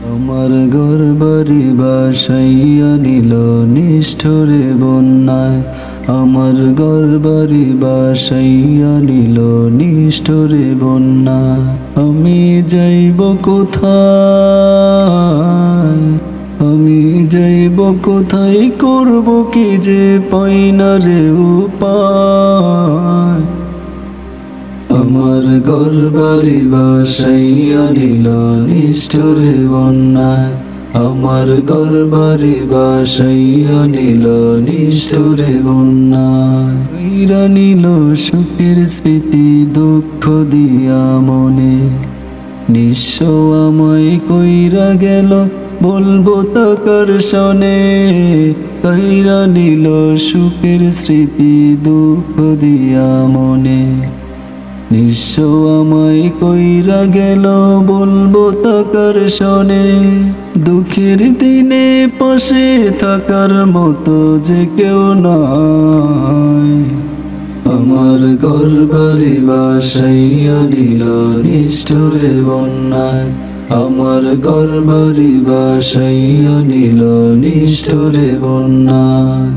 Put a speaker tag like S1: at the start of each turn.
S1: আমার ঘর বাড়ি ভাসাইয়া নিল নিষ্ঠুরে বন্যায়। আমার ঘর বাড়ি ভাসাইয়া নিল নিষ্ঠুরে বন্যায়। আমি যাইব কোথায়, আমি যাইব কোথায়, করব কি যে পাই না রে উপায়। আমার ঘর বাড়ি ভাসাইয়া নিল নিষ্ঠুরে বন্যায়। আমার ঘর বাড়ি ভাসাইয়া নিল নিষ্ঠুরে বন্যায়। কইরা নিল সুখের স্মৃতি দুঃখ দিয়া মনে, নিঃস্ব আমায় কইরা গেল বলবো তাকার শোনে। কইরা নিল সুখের স্মৃতি দুঃখ দিয়া মনে, নিঃস্ব আমায় কইরা গেল বলবো তাকার শোনে। দুঃখের দিনে পাশে থাকার মতো যে কেউ নাই। আমার ঘর বাড়ি ভাসাইয়া নিল নিষ্ঠুরে বন্যায়। আমার ঘর বাড়ি ভাসাইয়া নিল নিষ্ঠুরে বন্যায়।